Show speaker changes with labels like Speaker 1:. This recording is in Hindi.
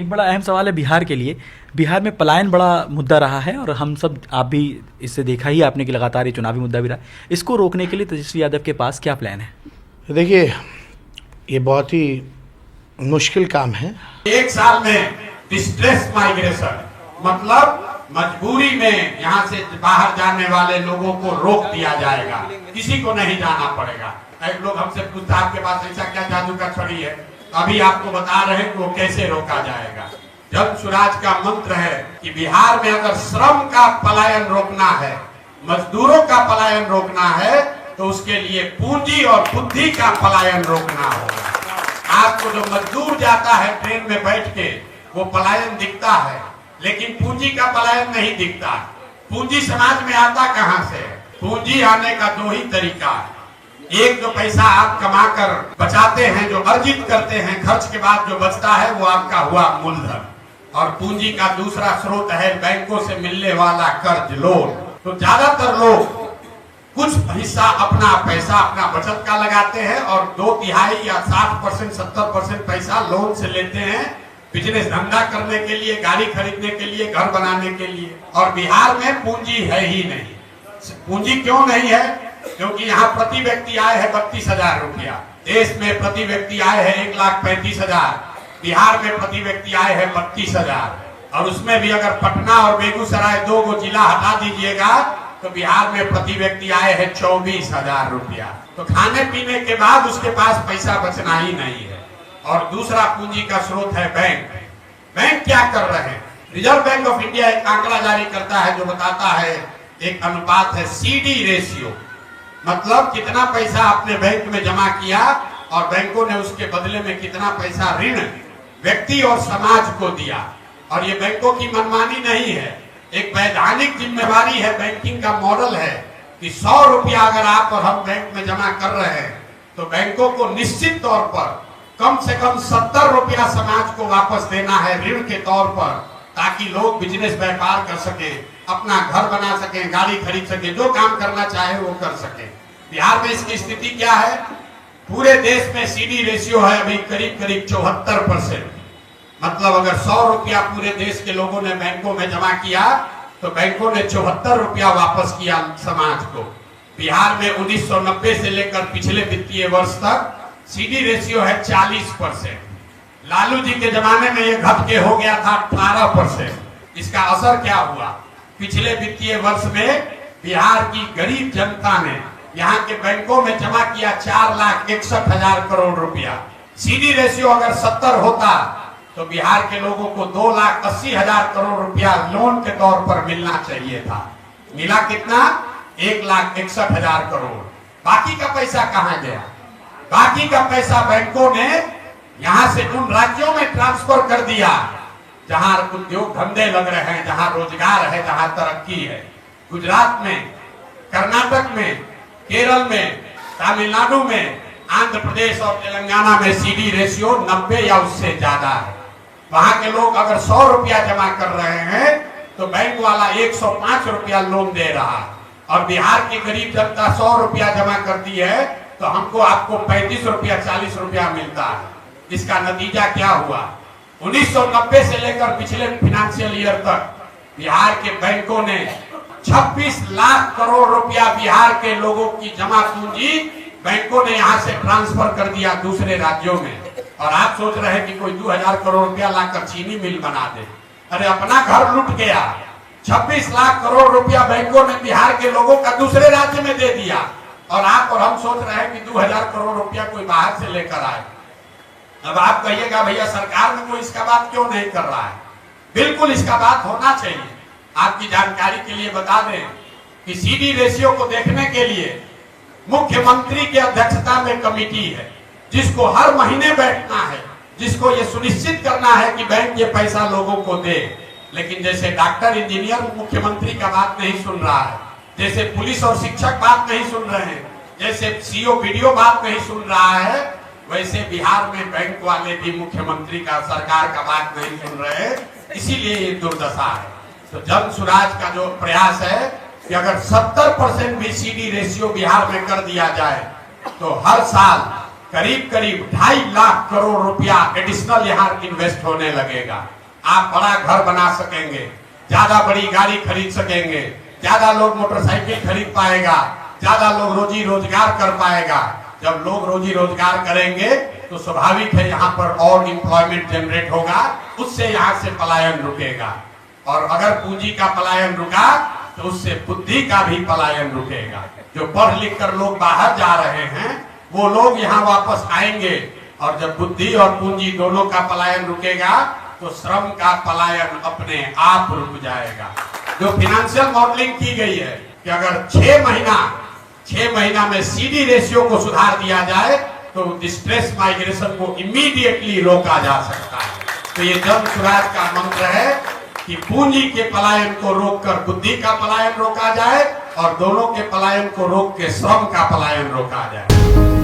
Speaker 1: एक बड़ा अहम सवाल है बिहार के लिए। बिहार में पलायन बड़ा मुद्दा रहा है और हम सब, आप भी इससे देखा ही आपने कि लगातार ये चुनावी मुद्दा भी रहा है। इसको रोकने के लिए तेजस्वी यादव के पास क्या प्लान है?
Speaker 2: देखिए, ये बहुत ही मुश्किल काम है।
Speaker 3: एक साल में डिस्ट्रेस माइग्रेशन मतलब मजबूरी में यहाँ से बाहर जाने वाले लोगों को रोक दिया जाएगा, किसी को नहीं जाना पड़ेगा। एक लोग हमसे पूछता आपके पास ऐसा क्या जादू का छड़ी है, अभी आपको बता रहे हैं कि वो कैसे रोका जाएगा। जन स्वराज का मंत्र है कि बिहार में अगर श्रम का पलायन रोकना है, मजदूरों का पलायन रोकना है, तो उसके लिए पूंजी और बुद्धि का पलायन रोकना होगा। आपको जो मजदूर जाता है ट्रेन में बैठ के, वो पलायन दिखता है, लेकिन पूंजी का पलायन नहीं दिखता। पूंजी समाज में आता कहां से? पूंजी आने का दो ही तरीका है। एक, जो पैसा आप कमाकर बचाते हैं, जो अर्जित करते हैं, खर्च के बाद जो बचता है वो आपका हुआ मूलधन। और पूंजी का दूसरा स्रोत है बैंकों से मिलने वाला कर्ज, लोन। तो ज्यादातर लोग कुछ हिस्सा अपना पैसा, अपना बचत का लगाते हैं और 2/3 या 60%, 70% पैसा लोन से लेते हैं, बिजनेस धंधा करने के लिए, गाड़ी खरीदने के लिए, घर बनाने के लिए। और बिहार में पूंजी है ही नहीं। पूंजी क्यों नहीं है? क्योंकि यहाँ प्रति व्यक्ति आय है 32,000 रुपया। देश में प्रति व्यक्ति आय है 1,35,000। बिहार में प्रति व्यक्ति आय है 32,000। और उसमें भी अगर पटना और बेगूसराय 2 जिला हटा दीजिएगा तो बिहार में प्रति व्यक्ति आय है 24,000 रुपया। तो खाने पीने के बाद उसके पास पैसा बचना ही नहीं है। और दूसरा पूंजी का स्रोत है बैंक। बैंक क्या कर रहे हैं? रिजर्व बैंक ऑफ इंडिया एक आंकड़ा जारी करता है जो बताता है, एक अनुपात है CD रेशियो, मतलब कितना पैसा आपने बैंक में जमा किया और बैंकों ने उसके बदले में कितना पैसा ऋण व्यक्ति और समाज को दिया। और ये बैंकों की मनमानी नहीं है, एक वैधानिक जिम्मेवारी है। बैंकिंग का मॉडल है कि 100 रुपया अगर आप और हम बैंक में जमा कर रहे हैं तो बैंकों को निश्चित तौर पर कम से कम 70 रुपया समाज को वापस देना है ऋण के तौर पर, ताकि लोग बिजनेस व्यापार कर सके, अपना घर बना सके, गाड़ी खरीद सके, जो काम करना चाहे वो कर सके। बिहार में इसकी स्थिति क्या है? पूरे देश में CD रेशियो है अभी करीब 74%। मतलब अगर 100 रुपया पूरे देश के लोगों ने बैंकों में जमा किया तो बैंकों ने 74 रुपया वापस किया समाज को। बिहार में 1990 से लेकर पिछले वित्तीय वर्ष तक CD रेशियो है 40%। लालू जी के जमाने में ये घट के हो गया था 18%। इसका असर क्या हुआ? पिछले वित्तीय वर्ष में बिहार की गरीब जनता ने यहाँ के बैंकों में जमा किया 4,61,000 करोड़ रुपया। CD रेशियो अगर 70 होता तो बिहार के लोगों को 2,80,000 करोड़ रुपया लोन के तौर पर मिलना चाहिए था। मिला कितना? 1,61,000 करोड़। बाकी का पैसा कहाँ गया? बाकी का पैसा बैंकों ने यहाँ से उन राज्यों में ट्रांसफर कर दिया जहाँ उद्योग धंधे लग रहे हैं, जहाँ रोजगार है, जहाँ तरक्की है। गुजरात में, कर्नाटक में, केरल में, तमिलनाडु में, आंध्र प्रदेश और तेलंगाना में CD रेशियो 90 या उससे ज्यादा है। वहां के लोग अगर 100 रुपया जमा कर रहे हैं तो बैंक वाला 105 रुपया लोन दे रहा है। और बिहार की गरीब जनता 100 रुपया जमा करती है तो हमको आपको 35 रुपया 40 रुपया मिलता है। इसका नतीजा क्या हुआ? 1990 से लेकर पिछले फाइनेंशियल ईयर तक बिहार के बैंकों ने 26 लाख करोड़ रुपया बिहार के लोगों की जमा पूंजी बैंकों ने यहाँ से ट्रांसफर कर दिया दूसरे राज्यों में। और आप सोच रहे हैं कि कोई 2,000 करोड़ रुपया लाकर चीनी मिल बना दे। अरे अपना घर लूट गया। 26 लाख करोड़ रुपया बैंकों ने बिहार के लोगों का दूसरे राज्य में दे दिया। और आप और हम सोच रहे हैं कि 2,000 करोड़ रुपया कोई बाहर से लेकर आए। अब आप कहिएगा भैया सरकार में कोई इसका बात क्यों नहीं कर रहा है? बिल्कुल इसका बात होना चाहिए। आपकी जानकारी के लिए बता दें कि CD रेशियो को देखने के लिए मुख्यमंत्री की अध्यक्षता में कमेटी है, जिसको हर महीने बैठना है, जिसको ये सुनिश्चित करना है कि बैंक ये पैसा लोगों को दे। लेकिन जैसे डॉक्टर, इंजीनियर मुख्यमंत्री का बात नहीं सुन रहा है, जैसे पुलिस और शिक्षक बात नहीं सुन रहे हैं, जैसे CO, BDO बात नहीं सुन रहा है, वैसे बिहार में बैंक वाले भी मुख्यमंत्री का, सरकार का बात नहीं सुन रहे। इसीलिए ये दुर्दशा है। तो जन स्वराज का जो प्रयास है कि अगर 70% भी CD रेशियो बिहार में कर दिया जाए तो हर साल करीब करीब 2.5 लाख करोड़ रुपया एडिशनल यहाँ इन्वेस्ट होने लगेगा। आप बड़ा घर बना सकेंगे, ज्यादा बड़ी गाड़ी खरीद सकेंगे, ज्यादा लोग मोटरसाइकिल खरीद पाएगा, ज्यादा लोग रोजी रोजगार कर पाएगा। जब लोग रोजी रोजगार करेंगे तो स्वाभाविक है यहाँ पर और एम्प्लॉयमेंट जनरेट होगा, उससे यहाँ से पलायन रुकेगा। और अगर पूंजी का पलायन रुका तो उससे बुद्धि का भी पलायन रुकेगा। जो पढ़ लिख कर लोग बाहर जा रहे हैं वो लोग यहाँ वापस आएंगे, और जब बुद्धि और पूंजी दोनों का पलायन रुकेगा तो श्रम का पलायन अपने आप रुक जाएगा। जो फिनेंशियल मॉडलिंग की गई है कि अगर 6 महीना में सीडी रेशियो को सुधार दिया जाए तो डिस्ट्रेस माइग्रेशन को इमीडिएटली रोका जा सकता है। तो ये जन स्वराज का मंत्र है कि पूंजी के पलायन को रोककर बुद्धि का पलायन रोका जाए और दोनों के पलायन को रोक के श्रम का पलायन रोका जाए।